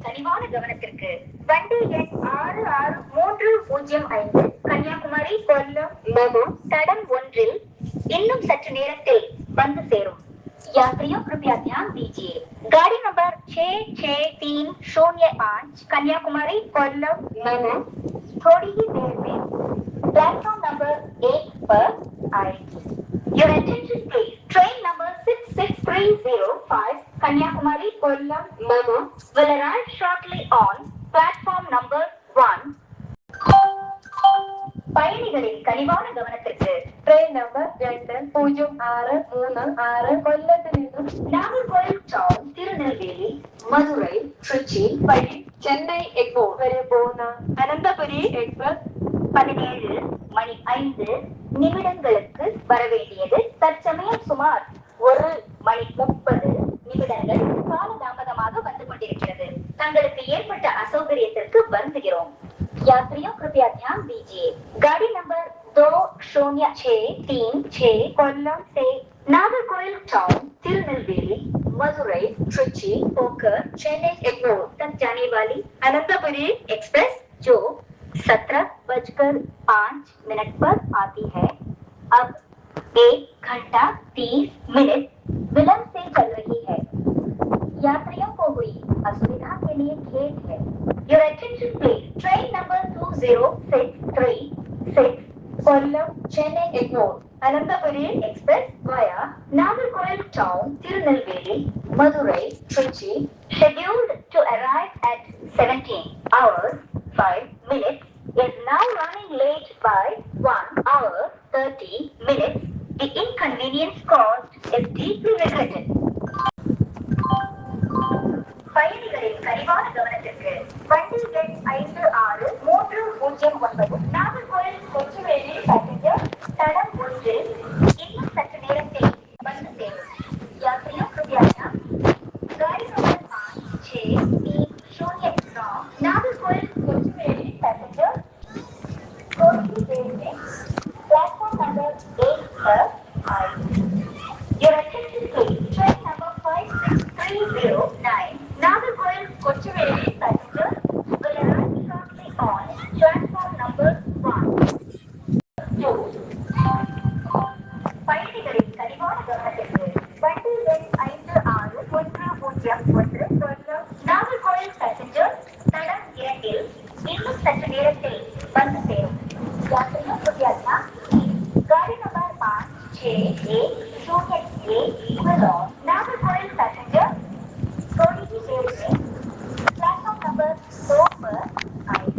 கனிவான கவனத்திற்கு வண்டி எண் 663005 கன்னியாகுமரி கொல்லம் மெமு தடம் ஒன்றில் இன்னும் சற்று நேரத்தில் வந்து சேரும். यात्रियों कृपया ध्यान दीजिए, गाड़ी नंबर 663005 कन्याकुमारी कोल्लम मेमू थोड़ी ही देर में प्लेटफॉर्म नंबर 1 पर आएगी. Your attention please. Train number 66305 Kanyakumari Kollam Memo will arrive shortly on platform number 1. பயணிகளின் கனிவான கவனத்திற்கு ட்ரெயின் நம்பர் 203636 கொல்லத்தில் நிന്നും நாகர்கோவில் டவுன் திருநெல்வேலி மதுரை திருச்சி வழி சென்னை எக்மோர் வரை போன அனந்தபுரி எக்ஸ்பிரஸ் 17:05 வரவேண்டியது தற்சமயம் சுமார் 1:30 காலதாமதமாக வந்து கொண்டிருக்கிறது. தங்களுக்கு ஏற்பட்ட அசௌகரியத்திற்கு வருந்துகிறோம். यात्रियों कृपया ध्यान दीजिए, गाड़ी नंबर 206336 कोल्लम से नागरकोइल टाउन तिरुनेलवेली मदुरई ट्रिची होकर चेन्नई एग्मोर तक जाने वाली अनंतपुरी एक्सप्रेस जो 17:05 पर आती है अब 1 घंटा 30 मिनट विलंब से चल रही है. यात्रियों को हुई असुविधा के लिए खेद है. Your attention please. Train number 20636 Kollam Chennai Egmore Anantapuri Express via Nagarkoil Town Tirunelveli Madurai Trichy scheduled to arrive at 17:05 is now running late by 1:30. The inconvenience caused is deeply regretted. பயணிகளின் கனிவான கவனத்திற்கு வண்டி எண் 563009 Nagercoil Kochuveli passenger தடம் ஒன்றில் இன்னும் சற்று நேரத்தில் வந்து சேரும். यात्रियों कृपया ध्यान दीजिए, गाड़ी नंबर 563009 नागरकोइल कोचुवेली पैसेंजर थोड़ी ही देर में प्लेटफॉर्म नंबर 1 पर आएगी. Your attention please. Train number 56309 Nagarkoil Kochuveli passenger will arrive shortly on platform number 1. பயணிகளின் கனிவான கவனத்திற்கு வண்டி எண் 561001 நாகர்கோயில் பேசஞ்சர் தடம் 2 இன்னும் சற்று நேரத்தில் வந்து சேரும். यात्रियों कृपया ध्यान दीजिए, गाड़ी नंबर 5610 नागरकोइल पैसेंजर थोड़ी ही देर में प्लेटफॉर्म नंबर 2 पर आएगी.